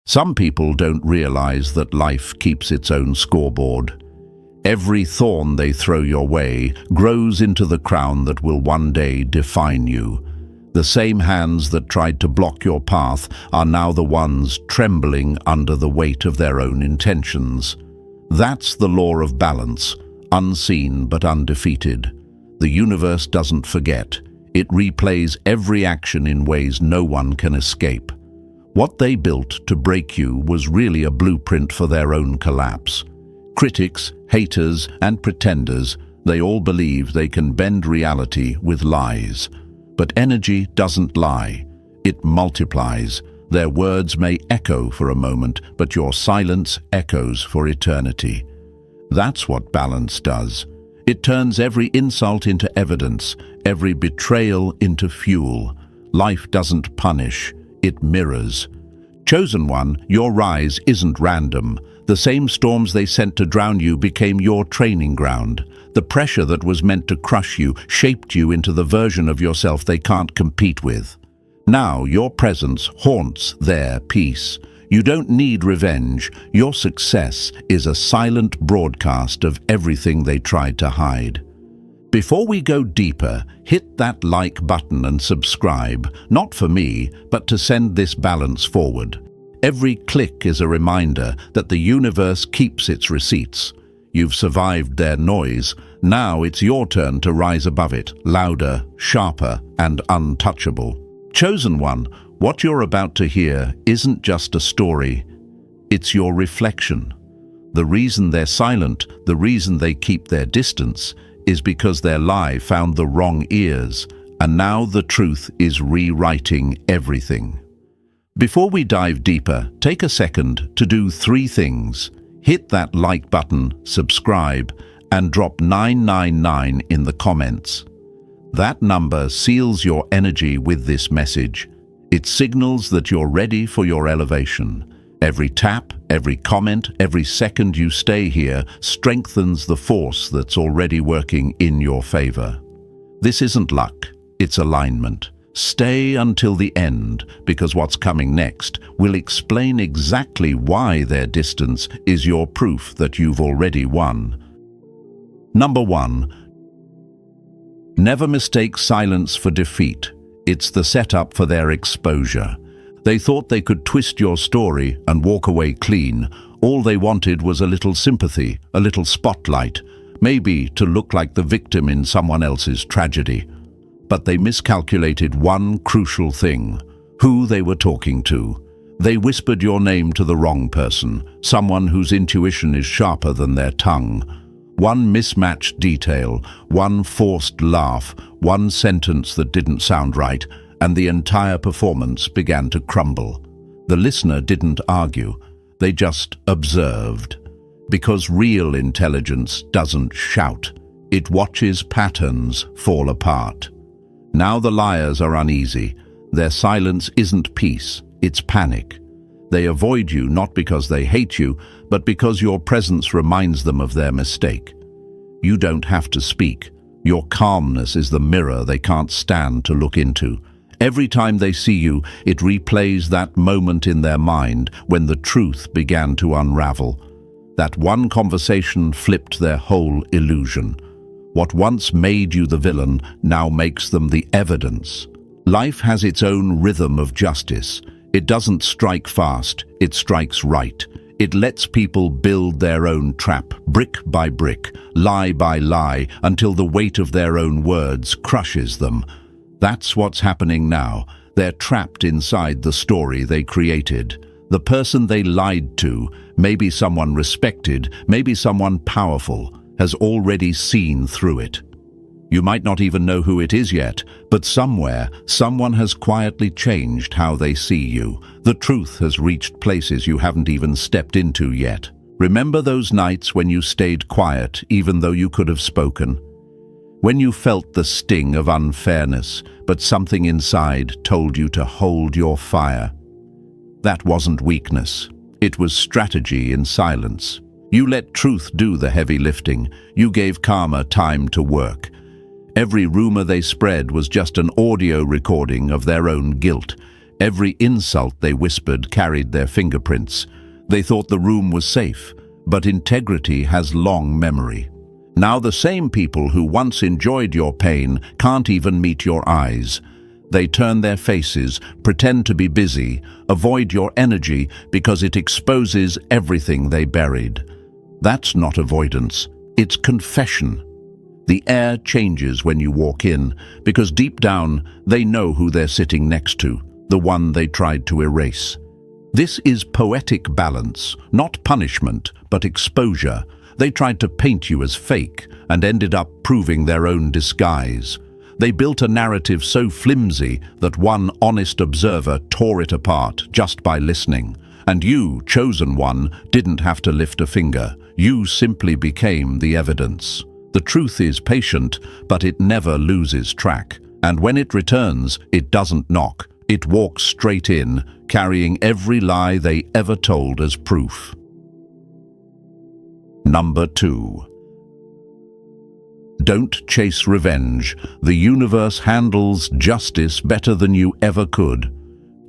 Some people don't realize that life keeps its own scoreboard. Every thorn they throw your way grows into the crown that will one day define you. The same hands that tried to block your path are now the ones trembling under the weight of their own intentions. That's the law of balance, unseen but undefeated. The universe doesn't forget. It replays every action in ways no one can escape. What they built to break you was really a blueprint for their own collapse. Critics, haters, and pretenders, they all believe they can bend reality with lies. But energy doesn't lie. It multiplies. Their words may echo for a moment, but your silence echoes for eternity. That's what balance does. It turns every insult into evidence, every betrayal into fuel. Life doesn't punish, it mirrors. Chosen one, your rise isn't random. The same storms they sent to drown you became your training ground. The pressure that was meant to crush you shaped you into the version of yourself they can't compete with. Now your presence haunts their peace. You don't need revenge. Your success is a silent broadcast of everything they tried to hide. Before we go deeper, hit that like button and subscribe, not for me, but to send this balance forward. Every click is a reminder that the universe keeps its receipts. You've survived their noise. Now it's your turn to rise above it, louder, sharper, and untouchable. Chosen one, what you're about to hear isn't just a story. It's your reflection. The reason they're silent, the reason they keep their distance, is because their lie found the wrong ears, and now the truth is rewriting everything. Before we dive deeper, take a second to do 3 things. Hit that like button, subscribe, and drop 999 in the comments. That number seals your energy with this message. It signals that you're ready for your elevation. Every tap, every comment, every second you stay here strengthens the force that's already working in your favor. This isn't luck, it's alignment. Stay until the end, because what's coming next will explain exactly why their distance is your proof that you've already won. Number 1. Never mistake silence for defeat. It's the setup for their exposure. They thought they could twist your story and walk away clean. All they wanted was a little sympathy, a little spotlight, maybe to look like the victim in someone else's tragedy. But they miscalculated one crucial thing: who they were talking to. They whispered your name to the wrong person, someone whose intuition is sharper than their tongue. One mismatched detail, one forced laugh, one sentence that didn't sound right, and the entire performance began to crumble. The listener didn't argue, they just observed. Because real intelligence doesn't shout, it watches patterns fall apart. Now the liars are uneasy. Their silence isn't peace, it's panic. They avoid you not because they hate you, but because your presence reminds them of their mistake. You don't have to speak. Your calmness is the mirror they can't stand to look into. Every time they see you, it replays that moment in their mind when the truth began to unravel. That one conversation flipped their whole illusion. What once made you the villain now makes them the evidence. Life has its own rhythm of justice. It doesn't strike fast, it strikes right. It lets people build their own trap, brick by brick, lie by lie, until the weight of their own words crushes them. That's what's happening now. They're trapped inside the story they created. The person they lied to, maybe someone respected, maybe someone powerful, has already seen through it. You might not even know who it is yet, but somewhere, someone has quietly changed how they see you. The truth has reached places you haven't even stepped into yet. Remember those nights when you stayed quiet, even though you could have spoken? When you felt the sting of unfairness, but something inside told you to hold your fire. That wasn't weakness. It was strategy in silence. You let truth do the heavy lifting. You gave karma time to work. Every rumor they spread was just an audio recording of their own guilt. Every insult they whispered carried their fingerprints. They thought the room was safe, but integrity has long memory. Now the same people who once enjoyed your pain can't even meet your eyes. They turn their faces, pretend to be busy, avoid your energy because it exposes everything they buried. That's not avoidance, it's confession. The air changes when you walk in, because deep down they know who they're sitting next to, the one they tried to erase. This is poetic balance, not punishment, but exposure. They tried to paint you as fake and ended up proving their own disguise. They built a narrative so flimsy that one honest observer tore it apart just by listening. And you, chosen one, didn't have to lift a finger. You simply became the evidence. The truth is patient, but it never loses track. And when it returns, it doesn't knock. It walks straight in, carrying every lie they ever told as proof. Number 2. Don't chase revenge. The universe handles justice better than you ever could.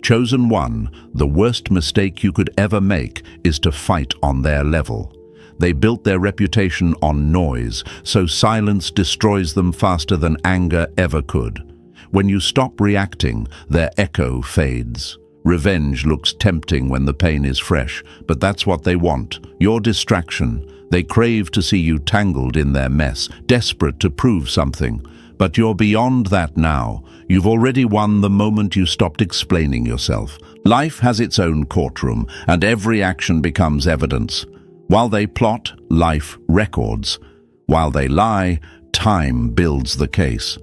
Chosen one, the worst mistake you could ever make is to fight on their level. They built their reputation on noise, so silence destroys them faster than anger ever could. When you stop reacting, their echo fades. Revenge looks tempting when the pain is fresh, but that's what they want, your distraction. They crave to see you tangled in their mess, desperate to prove something. But you're beyond that now. You've already won the moment you stopped explaining yourself. Life has its own courtroom, and every action becomes evidence. While they plot, life records. While they lie, time builds the case.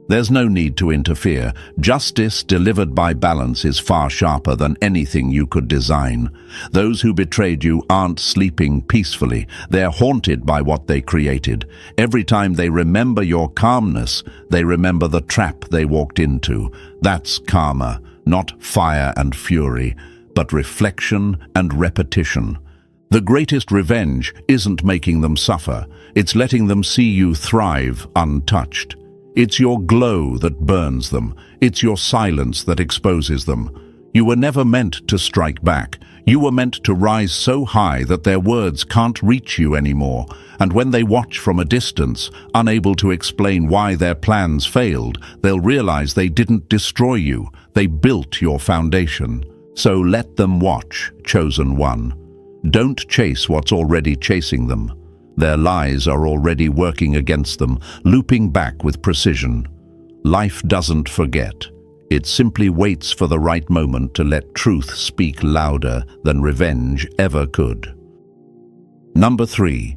There's no need to interfere. Justice delivered by balance is far sharper than anything you could design. Those who betrayed you aren't sleeping peacefully. They're haunted by what they created. Every time they remember your calmness, they remember the trap they walked into. That's karma, not fire and fury, but reflection and repetition. The greatest revenge isn't making them suffer. It's letting them see you thrive untouched. It's your glow that burns them. It's your silence that exposes them. You were never meant to strike back. You were meant to rise so high that their words can't reach you anymore. And when they watch from a distance, unable to explain why their plans failed, they'll realize they didn't destroy you. They built your foundation. So let them watch, chosen one. Don't chase what's already chasing them. Their lies are already working against them, looping back with precision. Life doesn't forget. It simply waits for the right moment to let truth speak louder than revenge ever could. Number 3.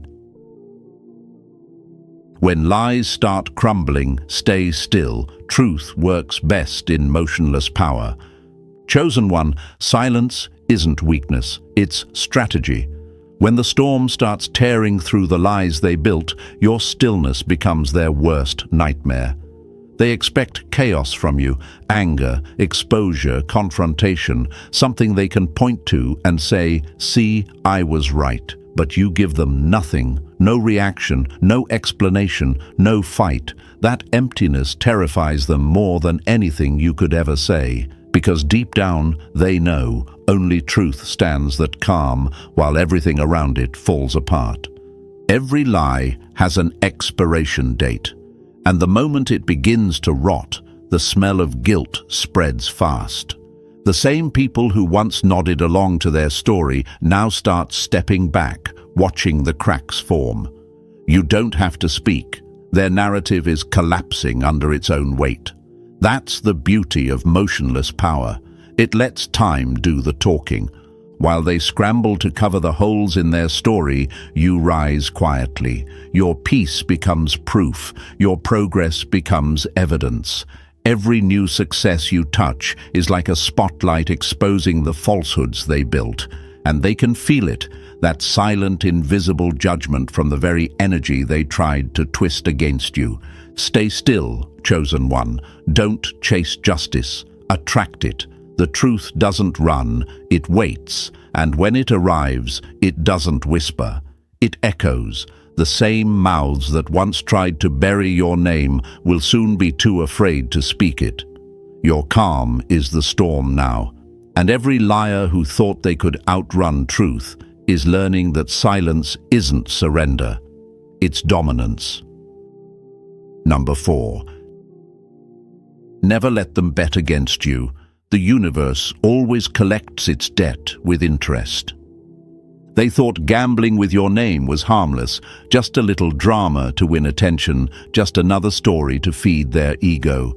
When lies start crumbling, stay still. Truth works best in motionless power. Chosen one, silence isn't weakness, it's strategy. When the storm starts tearing through the lies they built, your stillness becomes their worst nightmare. They expect chaos from you, anger, exposure, confrontation, something they can point to and say, "See, I was right." But you give them nothing, no reaction, no explanation, no fight. That emptiness terrifies them more than anything you could ever say. Because deep down, they know only truth stands that calm while everything around it falls apart. Every lie has an expiration date, and the moment it begins to rot, the smell of guilt spreads fast. The same people who once nodded along to their story now start stepping back, watching the cracks form. You don't have to speak. Their narrative is collapsing under its own weight. That's the beauty of motionless power. It lets time do the talking. While they scramble to cover the holes in their story, you rise quietly. Your peace becomes proof. Your progress becomes evidence. Every new success you touch is like a spotlight exposing the falsehoods they built. And they can feel it, that silent, invisible judgment from the very energy they tried to twist against you. Stay still, chosen one. Don't chase justice. Attract it. The truth doesn't run, it waits. And when it arrives, it doesn't whisper. It echoes. The same mouths that once tried to bury your name will soon be too afraid to speak it. Your calm is the storm now, and every liar who thought they could outrun truth is learning that silence isn't surrender, it's dominance. Number 4. Never let them bet against you. The universe always collects its debt with interest. They thought gambling with your name was harmless, just a little drama to win attention, just another story to feed their ego.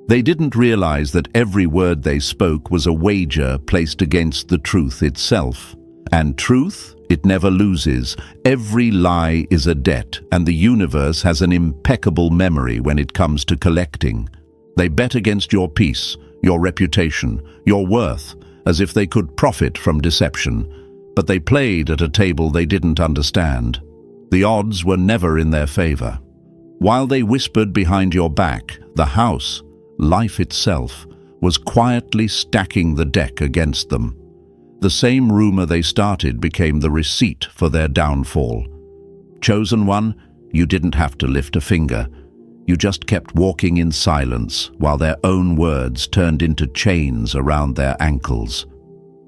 They didn't realize that every word they spoke was a wager placed against the truth itself. And truth, it never loses. Every lie is a debt, and the universe has an impeccable memory when it comes to collecting. They bet against your peace, your reputation, your worth, as if they could profit from deception. But they played at a table they didn't understand. The odds were never in their favor. While they whispered behind your back, the house, life itself, was quietly stacking the deck against them. The same rumor they started became the receipt for their downfall. Chosen one, you didn't have to lift a finger. You just kept walking in silence while their own words turned into chains around their ankles.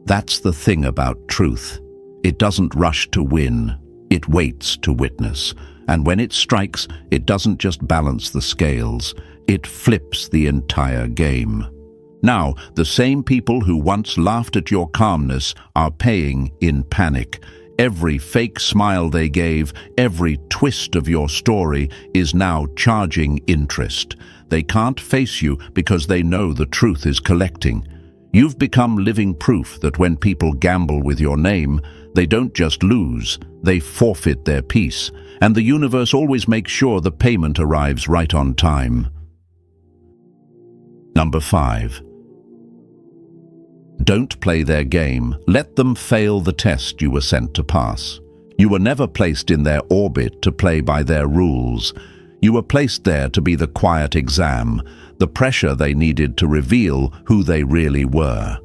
That's the thing about truth. It doesn't rush to win, it waits to witness. And when it strikes, it doesn't just balance the scales, it flips the entire game. Now, the same people who once laughed at your calmness are paying in panic. Every fake smile they gave, every twist of your story is now charging interest. They can't face you because they know the truth is collecting. You've become living proof that when people gamble with your name, they don't just lose, they forfeit their peace. And the universe always makes sure the payment arrives right on time. Number 5. Don't play their game. Let them fail the test you were sent to pass. You were never placed in their orbit to play by their rules. You were placed there to be the quiet exam, the pressure they needed to reveal who they really were.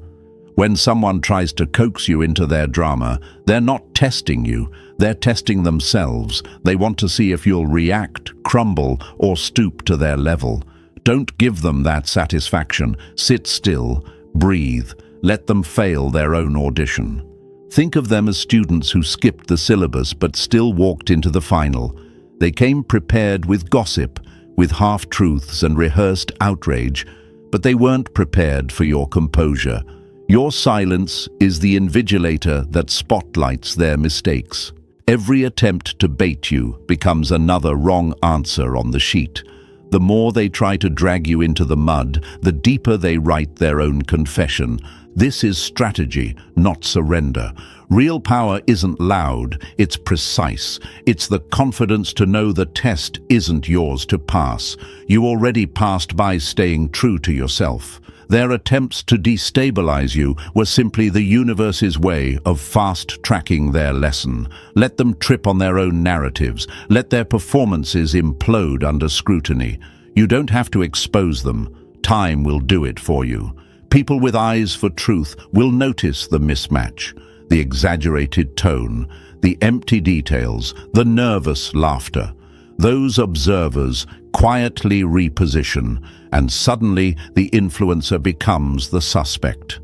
When someone tries to coax you into their drama, they're not testing you, they're testing themselves. They want to see if you'll react, crumble, or stoop to their level. Don't give them that satisfaction. Sit still, breathe, let them fail their own audition. Think of them as students who skipped the syllabus but still walked into the final. They came prepared with gossip, with half-truths and rehearsed outrage, but they weren't prepared for your composure. Your silence is the invigilator that spotlights their mistakes. Every attempt to bait you becomes another wrong answer on the sheet. The more they try to drag you into the mud, the deeper they write their own confession. This is strategy, not surrender. Real power isn't loud, it's precise. It's the confidence to know the test isn't yours to pass. You already passed by staying true to yourself. Their attempts to destabilize you were simply the universe's way of fast-tracking their lesson. Let them trip on their own narratives. Let their performances implode under scrutiny. You don't have to expose them. Time will do it for you. People with eyes for truth will notice the mismatch, the exaggerated tone, the empty details, the nervous laughter. Those observers quietly reposition, and suddenly the influencer becomes the suspect.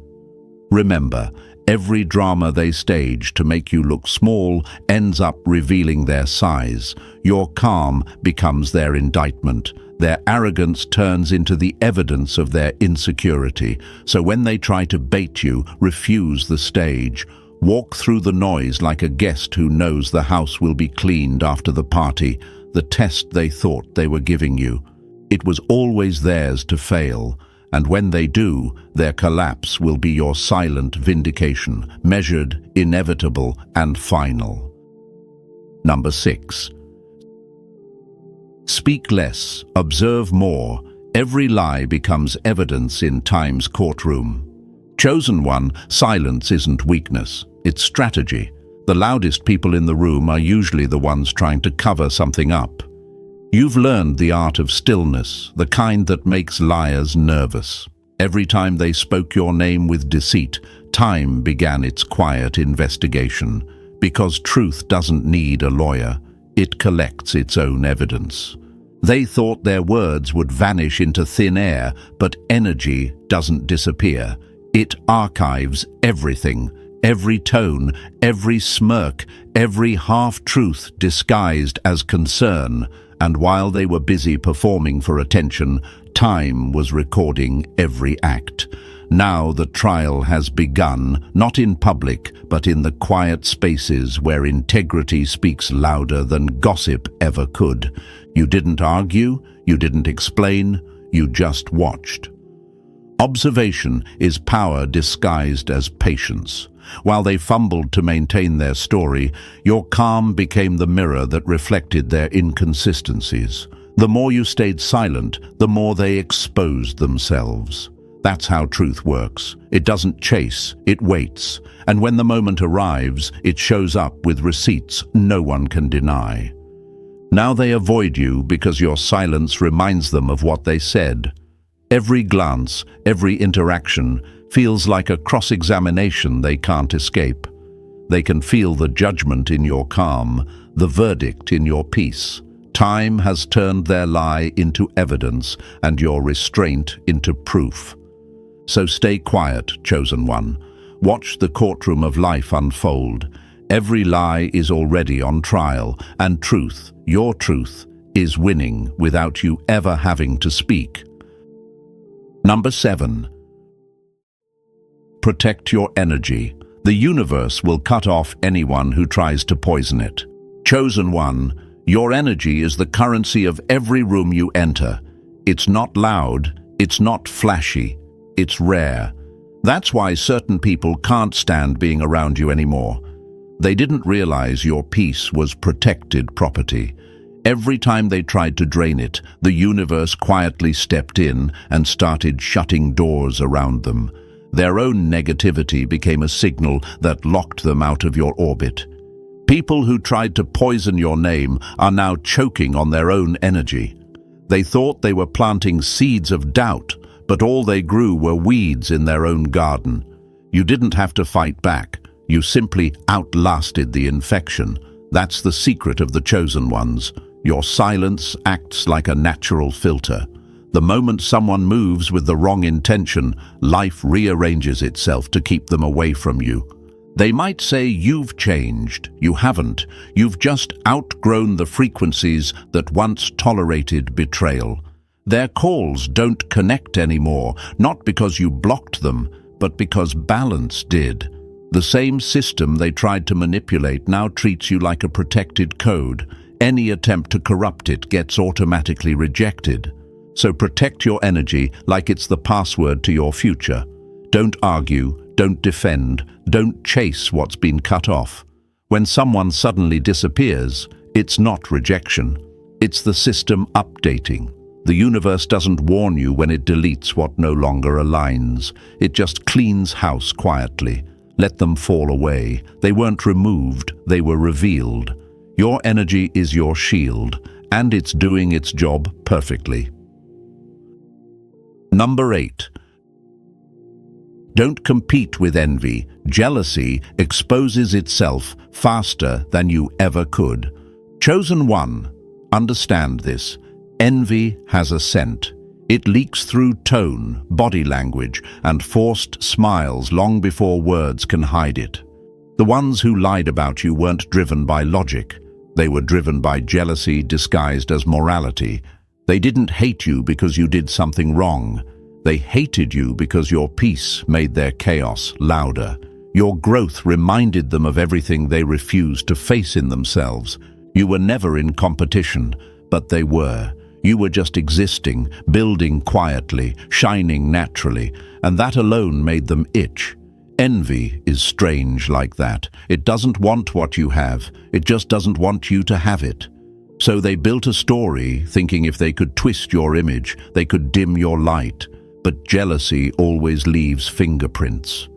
Remember, every drama they stage to make you look small ends up revealing their size. Your calm becomes their indictment. Their arrogance turns into the evidence of their insecurity. So when they try to bait you, refuse the stage. Walk through the noise like a guest who knows the house will be cleaned after the party, the test they thought they were giving you. It was always theirs to fail, and when they do, their collapse will be your silent vindication, measured, inevitable, and final. Number 6. Speak less, observe more. Every lie becomes evidence in time's courtroom. Chosen one, silence isn't weakness, it's strategy. The loudest people in the room are usually the ones trying to cover something up. You've learned the art of stillness, the kind that makes liars nervous. Every time they spoke your name with deceit, time began its quiet investigation. Because truth doesn't need a lawyer, it collects its own evidence. They thought their words would vanish into thin air, but energy doesn't disappear. It archives everything, every tone, every smirk, every half-truth disguised as concern, and while they were busy performing for attention, time was recording every act. Now the trial has begun, not in public, but in the quiet spaces where integrity speaks louder than gossip ever could. You didn't argue, you didn't explain, you just watched. Observation is power disguised as patience. While they fumbled to maintain their story, your calm became the mirror that reflected their inconsistencies. The more you stayed silent, the more they exposed themselves. That's how truth works. It doesn't chase, it waits. And when the moment arrives, it shows up with receipts no one can deny. Now they avoid you because your silence reminds them of what they said. Every glance, every interaction feels like a cross-examination they can't escape. They can feel the judgment in your calm, the verdict in your peace. Time has turned their lie into evidence and your restraint into proof. So stay quiet, chosen one. Watch the courtroom of life unfold. Every lie is already on trial, and truth, your truth, is winning without you ever having to speak. Number 7. Protect your energy. The universe will cut off anyone who tries to poison it. Chosen one, your energy is the currency of every room you enter. It's not loud, it's not flashy, it's rare. That's why certain people can't stand being around you anymore. They didn't realize your peace was protected property. Every time they tried to drain it, the universe quietly stepped in and started shutting doors around them. Their own negativity became a signal that locked them out of your orbit. People who tried to poison your name are now choking on their own energy. They thought they were planting seeds of doubt, but all they grew were weeds in their own garden. You didn't have to fight back. You simply outlasted the infection. That's the secret of the chosen ones. Your silence acts like a natural filter. The moment someone moves with the wrong intention, life rearranges itself to keep them away from you. They might say you've changed. You haven't. You've just outgrown the frequencies that once tolerated betrayal. Their calls don't connect anymore, not because you blocked them, but because balance did. The same system they tried to manipulate now treats you like a protected code. Any attempt to corrupt it gets automatically rejected. So protect your energy like it's the password to your future. Don't argue, don't defend, don't chase what's been cut off. When someone suddenly disappears, it's not rejection. It's the system updating. The universe doesn't warn you when it deletes what no longer aligns. It just cleans house quietly. Let them fall away. They weren't removed, they were revealed. Your energy is your shield, and it's doing its job perfectly. Number 8. Don't compete with envy. Jealousy exposes itself faster than you ever could. Chosen one, understand this. Envy has a scent. It leaks through tone, body language, and forced smiles long before words can hide it. The ones who lied about you weren't driven by logic. They were driven by jealousy disguised as morality. They didn't hate you because you did something wrong. They hated you because your peace made their chaos louder. Your growth reminded them of everything they refused to face in themselves. You were never in competition, but they were. You were just existing, building quietly, shining naturally, and that alone made them itch. Envy is strange like that. It doesn't want what you have. It just doesn't want you to have it. So they built a story, thinking if they could twist your image, they could dim your light. But jealousy always leaves fingerprints.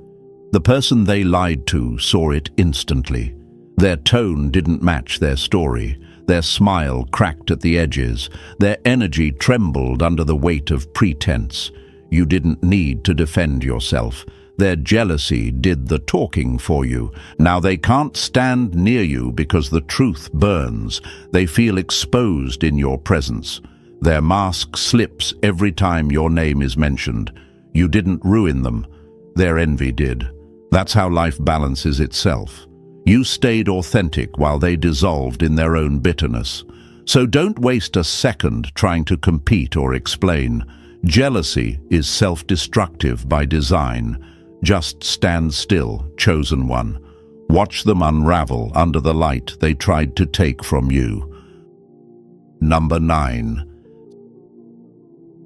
The person they lied to saw it instantly. Their tone didn't match their story. Their smile cracked at the edges. Their energy trembled under the weight of pretense. You didn't need to defend yourself. Their jealousy did the talking for you. Now they can't stand near you because the truth burns. They feel exposed in your presence. Their mask slips every time your name is mentioned. You didn't ruin them. Their envy did. That's how life balances itself. You stayed authentic while they dissolved in their own bitterness. So don't waste a second trying to compete or explain. Jealousy is self-destructive by design. Just stand still, chosen one. Watch them unravel under the light they tried to take from you. Number 9.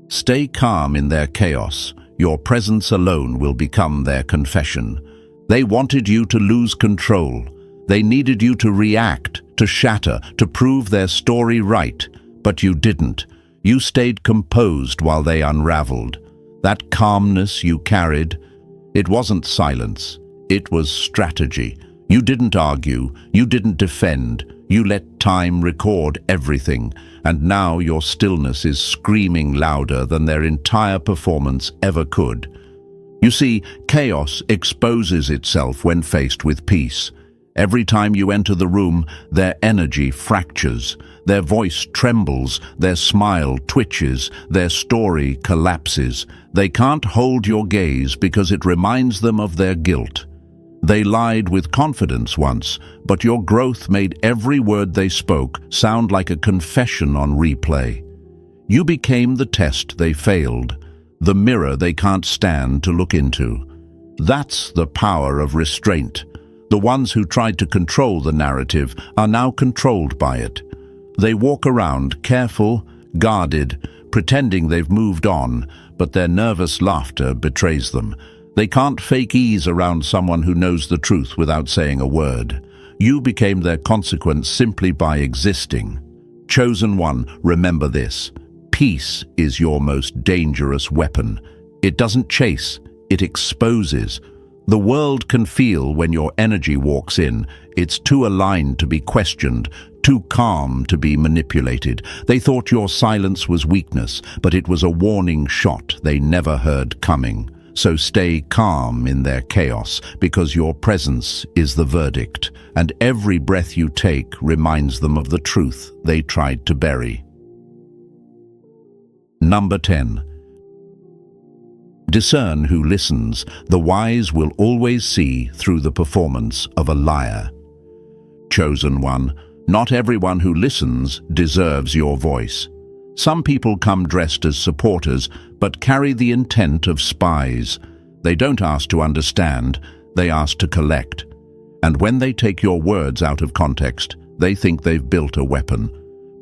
Stay calm in their chaos. Your presence alone will become their confession. They wanted you to lose control. They needed you to react, to shatter, to prove their story right. But you didn't. You stayed composed while they unraveled. That calmness you carried, it wasn't silence. It was strategy. You didn't argue. You didn't defend. You let time record everything. And now your stillness is screaming louder than their entire performance ever could. You see, chaos exposes itself when faced with peace. Every time you enter the room, their energy fractures, their voice trembles, their smile twitches, their story collapses. They can't hold your gaze because it reminds them of their guilt. They lied with confidence once, but your growth made every word they spoke sound like a confession on replay. You became the test they failed, the mirror they can't stand to look into. That's the power of restraint. The ones who tried to control the narrative are now controlled by it. They walk around careful, guarded, pretending they've moved on, but their nervous laughter betrays them. They can't fake ease around someone who knows the truth without saying a word. You became their consequence simply by existing. Chosen one, remember this. Peace is your most dangerous weapon. It doesn't chase, it exposes. The world can feel when your energy walks in. It's too aligned to be questioned, too calm to be manipulated. They thought your silence was weakness, but it was a warning shot they never heard coming. So stay calm in their chaos, because your presence is the verdict, and every breath you take reminds them of the truth they tried to bury. Number 10. Discern who listens. The wise will always see through the performance of a liar. Chosen one, not everyone who listens deserves your voice. Some people come dressed as supporters, but carry the intent of spies. They don't ask to understand, they ask to collect. And when they take your words out of context, they think they've built a weapon.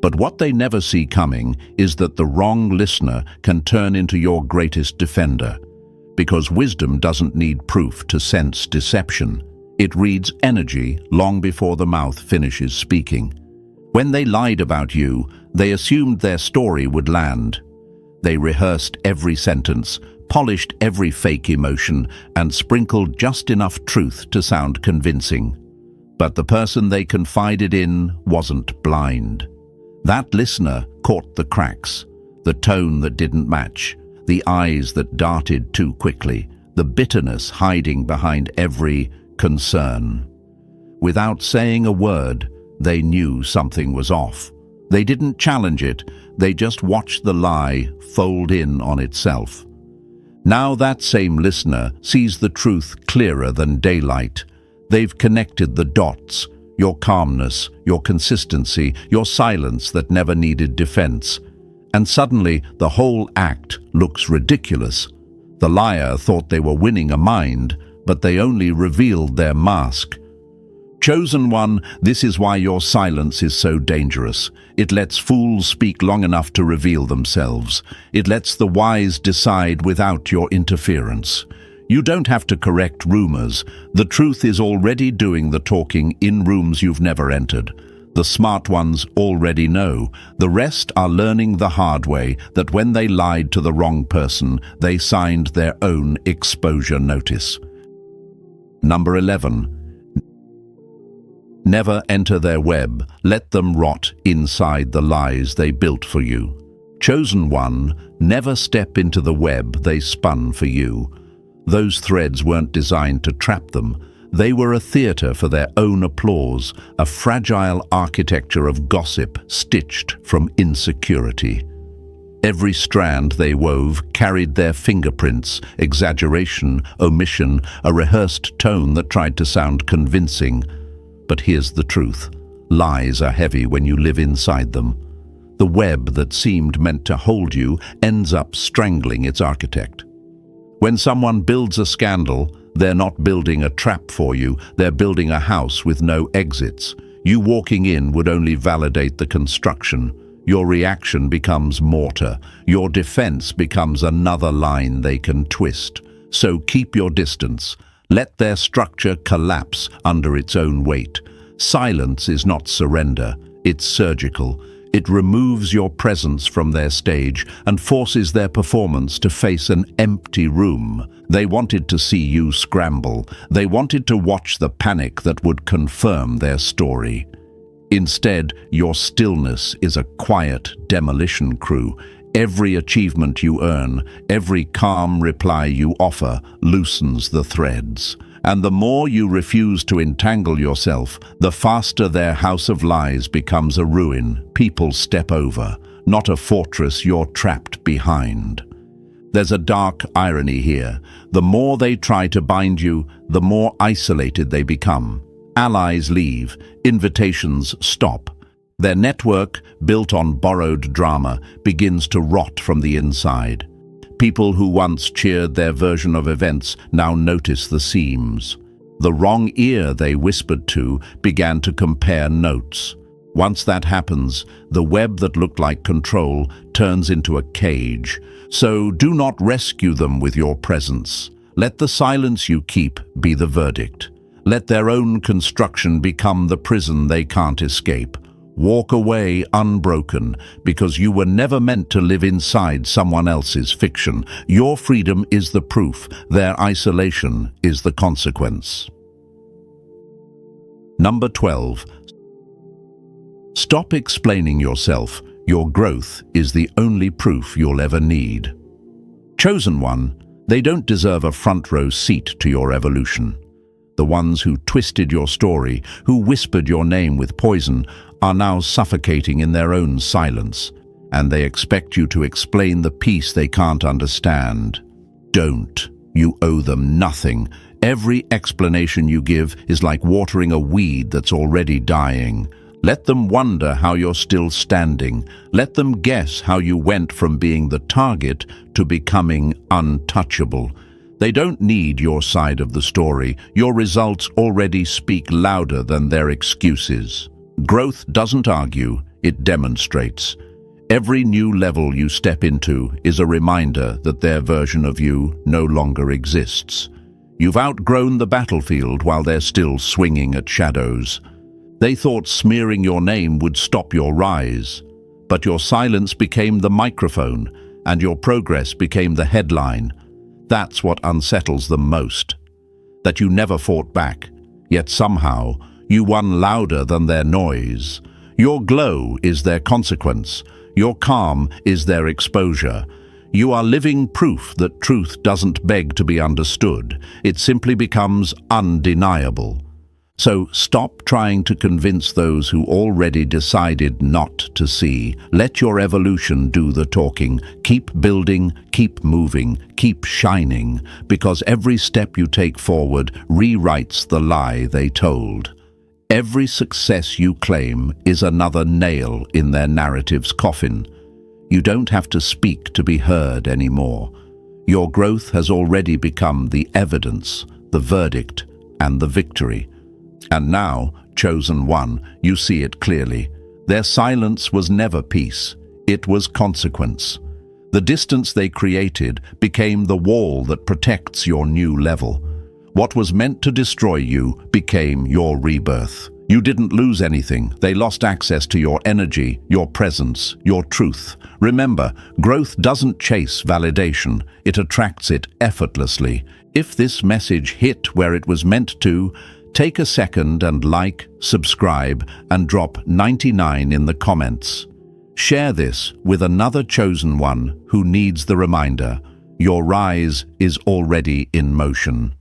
But what they never see coming is that the wrong listener can turn into your greatest defender. Because wisdom doesn't need proof to sense deception. It reads energy long before the mouth finishes speaking. When they lied about you, they assumed their story would land. They rehearsed every sentence, polished every fake emotion, and sprinkled just enough truth to sound convincing. But the person they confided in wasn't blind. That listener caught the cracks, the tone that didn't match, the eyes that darted too quickly, the bitterness hiding behind every concern. Without saying a word, they knew something was off. They didn't challenge it, they just watched the lie fold in on itself. Now that same listener sees the truth clearer than daylight. They've connected the dots. Your calmness, your consistency, your silence that never needed defense. And suddenly, the whole act looks ridiculous. The liar thought they were winning a mind, but they only revealed their mask. Chosen one, this is why your silence is so dangerous. It lets fools speak long enough to reveal themselves. It lets the wise decide without your interference. You don't have to correct rumors. The truth is already doing the talking in rooms you've never entered. The smart ones already know. The rest are learning the hard way that when they lied to the wrong person, they signed their own exposure notice. Number 11. Never enter their web. Let them rot inside the lies they built for you. Chosen one, never step into the web they spun for you. Those threads weren't designed to trap them. They were a theater for their own applause, a fragile architecture of gossip stitched from insecurity. Every strand they wove carried their fingerprints, exaggeration, omission, a rehearsed tone that tried to sound convincing. But here's the truth. Lies are heavy when you live inside them. The web that seemed meant to hold you ends up strangling its architect. When someone builds a scandal, they're not building a trap for you, they're building a house with no exits. You walking in would only validate the construction. Your reaction becomes mortar. Your defense becomes another line they can twist. So keep your distance. Let their structure collapse under its own weight. Silence is not surrender, it's surgical. It removes your presence from their stage and forces their performance to face an empty room. They wanted to see you scramble. They wanted to watch the panic that would confirm their story. Instead, your stillness is a quiet demolition crew. Every achievement you earn, every calm reply you offer, loosens the threads. And the more you refuse to entangle yourself, the faster their house of lies becomes a ruin people step over, not a fortress you're trapped behind. There's a dark irony here. The more they try to bind you, the more isolated they become. Allies leave, invitations stop. Their network, built on borrowed drama, begins to rot from the inside. People who once cheered their version of events now notice the seams. The wrong ear they whispered to began to compare notes. Once that happens, the web that looked like control turns into a cage. So do not rescue them with your presence. Let the silence you keep be the verdict. Let their own construction become the prison they can't escape. Walk away unbroken, because you were never meant to live inside someone else's fiction. Your freedom is the proof, their isolation is the consequence. Number 12. Stop explaining yourself. Your growth is the only proof you'll ever need. Chosen one, they don't deserve a front row seat to your evolution. The ones who twisted your story, who whispered your name with poison, are now suffocating in their own silence, and they expect you to explain the piece they can't understand. Don't. You owe them nothing. Every explanation you give is like watering a weed that's already dying. Let them wonder how you're still standing. Let them guess how you went from being the target to becoming untouchable. They don't need your side of the story. Your results already speak louder than their excuses. Growth doesn't argue, it demonstrates. Every new level you step into is a reminder that their version of you no longer exists. You've outgrown the battlefield while they're still swinging at shadows. They thought smearing your name would stop your rise, but your silence became the microphone, and your progress became the headline. That's what unsettles them most. That you never fought back, yet somehow you won louder than their noise. Your glow is their consequence. Your calm is their exposure. You are living proof that truth doesn't beg to be understood. It simply becomes undeniable. So stop trying to convince those who already decided not to see. Let your evolution do the talking. Keep building, keep moving, keep shining, because every step you take forward rewrites the lie they told. Every success you claim is another nail in their narrative's coffin. You don't have to speak to be heard anymore. Your growth has already become the evidence, the verdict, and the victory. And now, chosen one, you see it clearly. Their silence was never peace. It was consequence. The distance they created became the wall that protects your new level. What was meant to destroy you became your rebirth. You didn't lose anything. They lost access to your energy, your presence, your truth. Remember, growth doesn't chase validation. It attracts it effortlessly. If this message hit where it was meant to, take a second and like, subscribe, and drop 99 in the comments. Share this with another chosen one who needs the reminder. Your rise is already in motion.